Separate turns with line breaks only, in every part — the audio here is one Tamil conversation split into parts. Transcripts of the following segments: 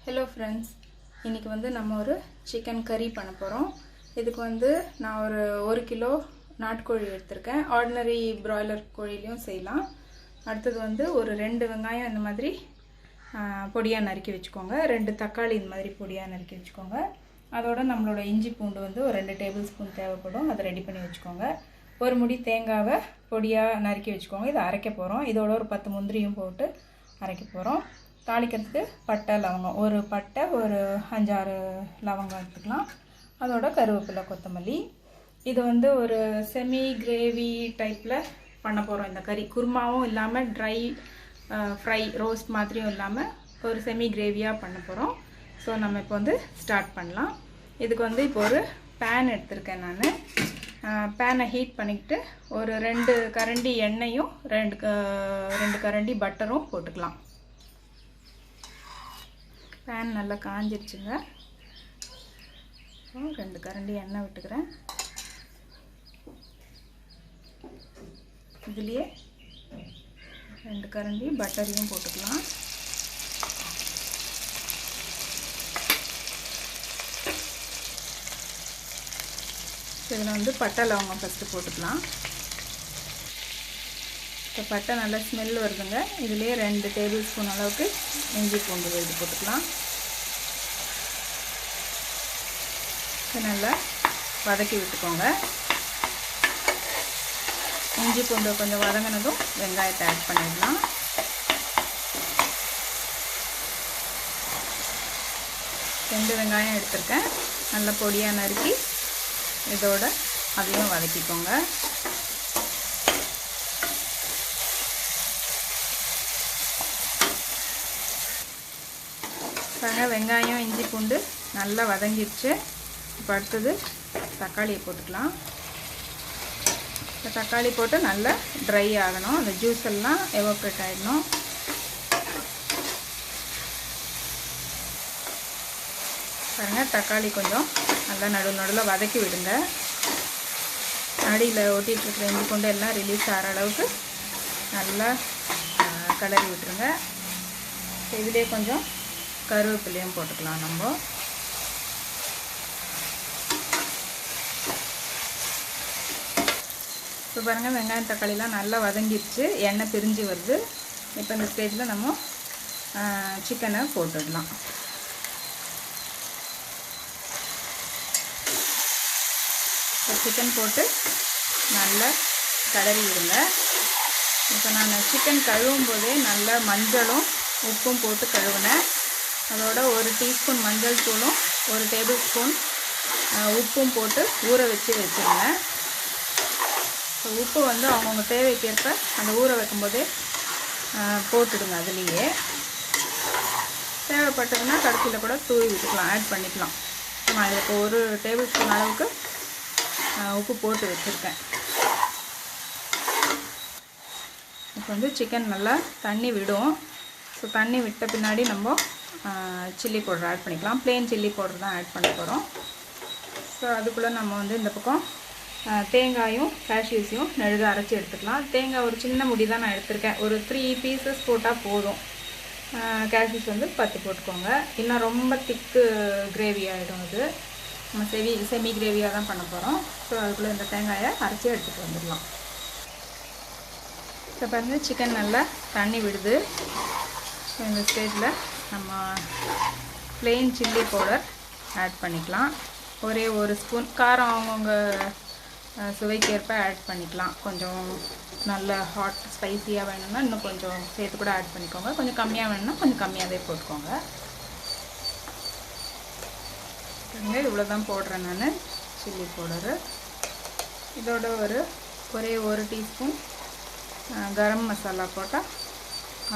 Hello friends, இன்னைக்கு வந்து நம்ம ஒரு chicken curry பண்ண போறோம். இதுக்கு வந்து நான் ஒரு 1 கிலோ நாட்டுக்கோழி எடுத்துர்க்கேன். ஆர்டினரி பிராய்லர் கோழிலயும் செய்யலாம். அடுத்து வந்து ஒரு 2 வெங்காயம் இந்த மாதிரி பொடியா நறுக்கி வெச்சுக்கோங்க. 2 தக்காளி இந்த மாதிரி பொடியா நறுக்கி வெச்சுக்கோங்க. அதோட நம்மளோட இஞ்சி பூண்டு வந்து ஒரு 2 டேபிள்ஸ்பூன் தேவைப்படும். அதை ரெடி பண்ணி வெச்சுக்கோங்க. ஒரு முடி தேங்காவை பொடியா நறுக்கி வெச்சுக்கோங்க. இத அரைக்க போறோம். இதோட ஒரு 10 முந்திரியும் போட்டு அரைக்க போறோம். தாளிக்கிறதுக்கு பட்டை லவங்கம் ஒரு பட்டை ஒரு 5-6 லவங்கம் எடுத்துக்கலாம். அதோட கருவேப்பிலை கொத்தமல்லி. இது வந்து ஒரு செமி கிரேவி டைப்ல பண்ண போறோம். இந்த கறி குருமாவும் இல்லாம ட்ரை ஃப்ரை ரோஸ்ட் மாதிரியும் இல்லாம ஒரு செமி கிரேவியா பண்ண போறோம். சோ நம்ம இப்போ வந்து ஸ்டார்ட் பண்ணலாம். இதுக்கு வந்து இப்போ ஒரு pan எடுத்துர்க்கேன் நான். pan ஹீட் பண்ணிட்டு ஒரு 2 கரண்டி எண்ணெயும் 2 கரண்டி பட்டரும் போட்டுக்கலாம். pan நல்லா காஞ்சிருச்சுங்க. 2 கரண்டி எண்ணெய் விட்டுக்கிறேன். இதுலயே 2 கரண்டி பட்டரையும் போட்டுக்கலாம். இதுல வந்து பட்டை லவங்கம் ஃபர்ஸ்ட் போட்டுக்கலாம். இப்போ பட்டை நல்ல ஸ்மெல் வருதுங்க. இதுலயே 2 டேபிள்ஸ்பூன் அளவுக்கு இஞ்சி பூண்டு விழுது போட்டுக்கலாம். நல்லா வதக்கி விட்டுக்கோங்க. இஞ்சி பூண்டு கொஞ்சம் வதங்கினதும் வெங்காயத்தை ஆட் பண்ணிடலாம். ரெண்டு வெங்காயம் எடுத்துர்க்கேன். நல்ல பொடியா நறுக்கி இதோட அதையும் வதக்கிக்கோங்க. வெங்காயம் இஞ்சி பூண்டு நல்லா வதங்கிடுச்சு. இப்போ அடுத்தது தக்காளியை போட்டுக்கலாம். தக்காளி போட்டு நல்லா ட்ரை ஆகணும். அந்த ஜூஸ் எல்லாம் எவாப்ரேட் ஆகிடணும். பாருங்க, தக்காளி கொஞ்சம் நல்லா நடுவில் வதக்கி விடுங்க. அடியில் ஒட்டிட்டு இருக்கிற இஞ்சி பூண்டு எல்லாம் ரிலீஸ் ஆகிற அளவுக்கு நல்லா கலரி விட்டுருங்க. இதுலேயே கொஞ்சம் கருவேப்பிலையும் போட்டுக்கலாம். நம்ம இப்போ பாருங்கள், வெங்காயம் தக்காளிலாம் நல்லா வதங்கிடுச்சு. எண்ணெய் பிரிஞ்சு வருது. இப்போ இந்த ஸ்டேஜில் நம்ம சிக்கனை போட்டுடலாம். சிக்கன் போட்டு நல்லா கலரி விடுங்க. இப்போ நான் சிக்கன் கழுவும் போதே நல்லா மஞ்சளும் உப்பும் போட்டு கழுவினேன். அதோட 1 டீஸ்பூன் மஞ்சள் தூளும் 1 டேபிள் ஸ்பூன் உப்பும் போட்டு ஊற வச்சுருந்தேன். உப்பு வந்து அவங்கவுங்க தேவைக்கேற்ப அந்த ஊற வைக்கும்போதே போட்டுடுங்க. அதுலேயே தேவைப்பட்டதுன்னா கடைசியில் கூட தூவி விட்டுக்கலாம், ஆட் பண்ணிக்கலாம். நான் இதுக்கு 1 டேபிள் ஸ்பூன் அளவுக்கு உப்பு போட்டு வச்சுருக்கேன். இப்போ வந்து சிக்கன் நல்லா தண்ணி விடும். ஸோ தண்ணி விட்ட பின்னாடி நம்ம சில்லி பவுடர் ஆட் பண்ணிக்கலாம். ப்ளெயின் சில்லி பவுடர் தான் ஆட் பண்ண போகிறோம். ஸோ அதுக்குள்ளே நம்ம வந்து இந்த பக்கம் தேங்காயும் கேஷ்யூஸையும் நெழுக அரைச்சி எடுத்துக்கலாம். தேங்காய் ஒரு சின்ன முடி தான் நான் எடுத்திருக்கேன். ஒரு 3 பீசஸ் போட்டால் போதும். கேஷ்யூஸ் வந்து 10 போட்டுக்கோங்க. இன்னும் ரொம்ப திக்கு கிரேவி ஆகிடும். அது நம்ம செமி கிரேவியாக தான் பண்ண போகிறோம். ஸோ அதுக்குள்ளே இந்த தேங்காயை அரைச்சி எடுத்துகிட்டு வந்துடலாம். இப்போ பாருங்கள், சிக்கன் நல்லா தண்ணி விடுது. ஸோ இந்த ஸ்டேஜில் நம்ம ப்ளெயின் சில்லி பவுடர் ஆட் பண்ணிக்கலாம். ஒரே 1 ஸ்பூன். காரம் அவங்கவுங்க சுவைக்கேற்ப ஆட் பண்ணிக்கலாம். கொஞ்சம் நல்ல ஹாட் ஸ்பைஸியாக வேணும்னா இன்னும் கொஞ்சம் சேர்த்து கூட ஆட் பண்ணிக்கோங்க. கொஞ்சம் கம்மியாக வேணும்னா கொஞ்சம் கம்மியாகவே போட்டுக்கோங்க. இவ்வளோ தான் போடுறேன் நான் சில்லி பவுடரு. இதோட ஒரே 1 டீஸ்பூன் கரம் மசாலா போட்டால்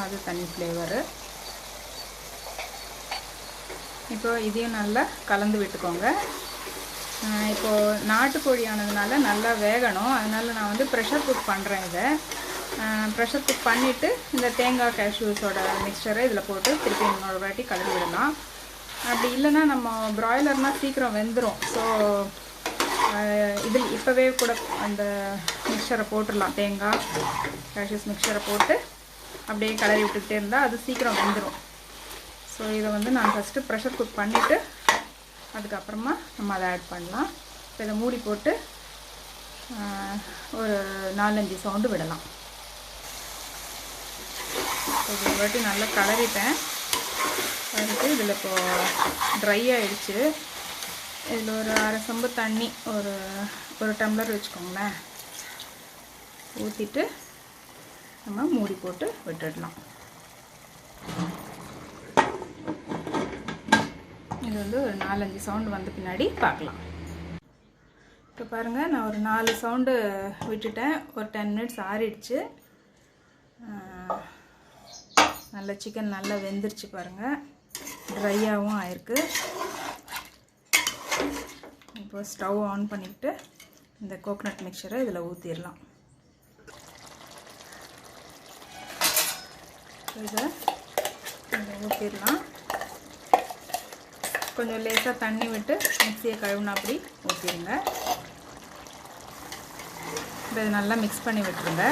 அது தனி ஃப்ளேவரு. இப்போ இதையும் நல்லா கலந்து விட்டுக்கோங்க. இப்போது நாட்டுக்கோழி ஆனதுனால நல்லா வேகணும். அதனால் நான் வந்து ப்ரெஷர் குக் பண்ணுறேன். இதை ப்ரெஷர் குக் பண்ணிவிட்டு இந்த தேங்காய் கேஷ்யூஸோட மிக்சரை இதில் போட்டு திருப்பி இன்னொரு வாட்டி கலந்து விடலாம். அப்படி இல்லைன்னா நம்ம பிராய்லர்னால் சீக்கிரம் வெந்துடும். ஸோ இதில் இப்போவே கூட அந்த மிக்சரை போட்டுடலாம். தேங்காய் கேஷ்யூஸ் மிக்சரை போட்டு அப்படியே கலரி விட்டுக்கிட்டே இருந்தால் அது சீக்கிரம் வெந்துடும். ஸோ இதை வந்து நான் ஃபஸ்ட்டு ப்ரெஷர் குக் பண்ணிவிட்டு அதுக்கப்புறமா நம்ம அதை ஆட் பண்ணலாம். இப்போ இதை மூடி போட்டு ஒரு 4-5 சவுண்டு விடலாம். ஒரு வாட்டி நல்லா கலரிட்டேன். அதுக்கு இதில் இப்போது ட்ரை ஆகிடுச்சு. இதில் ஒரு அரை சொம்பு தண்ணி, ஒரு டம்ளர் வச்சுக்கோங்களேன், ஊற்றிட்டு நம்ம மூடி போட்டு விட்டுடலாம். இது வந்து ஒரு 4-5 சவுண்டு வந்த பின்னாடி பார்க்கலாம். இப்போ பாருங்கள், நான் ஒரு 4 சவுண்டு விட்டுட்டேன். ஒரு 10 மினிட்ஸ் ஆறிடுச்சு. நல்ல சிக்கன் நல்லா வெந்துருச்சு பாருங்கள், ட்ரையாகவும் ஆயிருக்கு. இப்போ ஸ்டவ் ஆன் பண்ணிவிட்டு இந்த கோகனட் மிக்சரை இதில் ஊற்றிடலாம். இதை ஊற்றிடலாம். கொஞ்சம் லேசாக தண்ணி விட்டு மிக்சியை கழுவுனா அப்படி ஊற்றிடுங்க. இதை நல்லா மிக்ஸ் பண்ணி விட்டுருங்க.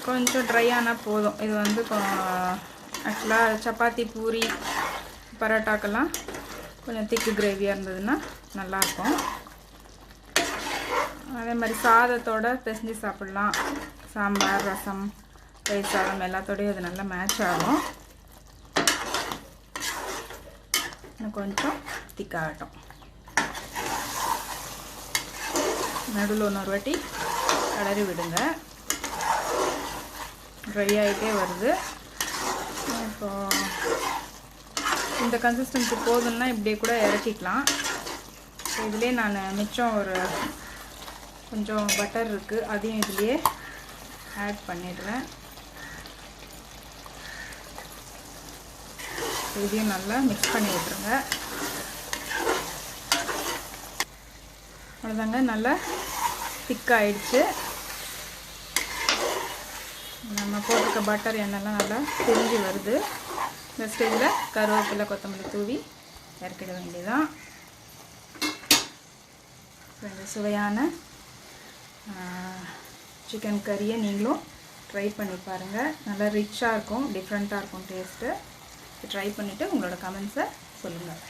கொஞ்சம் ட்ரை ஆனால் போதும். இது வந்து ஆக்சுவலாக சப்பாத்தி, பூரி, பரோட்டாக்கெல்லாம் கொஞ்சம் திக்கு கிரேவியாக இருந்ததுன்னா நல்லாயிருக்கும். அதே மாதிரி சாதத்தோடு பிசைஞ்சு சாப்பிட்லாம். சாம்பார், ரசம், தயிர் சாதம் எல்லாத்தோடையும் இது நல்லா மேட்ச் ஆகும். இன்னும் கொஞ்சம் திக்காகட்டும். நடுவில் இன்னொரு வாட்டி கிளறி விடுங்க. ட்ரை ஆகிட்டே வருது. இப்போது இந்த கன்சிஸ்டன்சி போதும்னா இப்படியே கூட இறக்கிக்கலாம். இதிலே நான் மிச்சம் கொஞ்சம் பட்டர் இருக்குது, அதையும் இதிலே ஆட் பண்ணிடுறேன். இதையும் நல்லா மிக்ஸ் பண்ணி விட்டுருங்க. அவ்வளோதாங்க, நல்லா திக்காகிடுச்சு. நம்ம போட்டிருக்க பட்டர் எண்ணெய்லாம் நல்லா பிரிஞ்சு வருது. இந்த ஸ்டேஜில் கருவேப்பிலை, கொத்தமல்லி தூவி இறக்கிட வேண்டியதான். இந்த சுவையான சிக்கன் கறியை நீங்களும் ட்ரை பண்ணி பாருங்கள். நல்லா ரிச்சாக இருக்கும், டிஃப்ரெண்ட்டாக இருக்கும் டேஸ்ட்டு. ட்ரை பண்ணிவிட்டு உங்களோட கமெண்ட்ஸை சொல்லுங்கள்.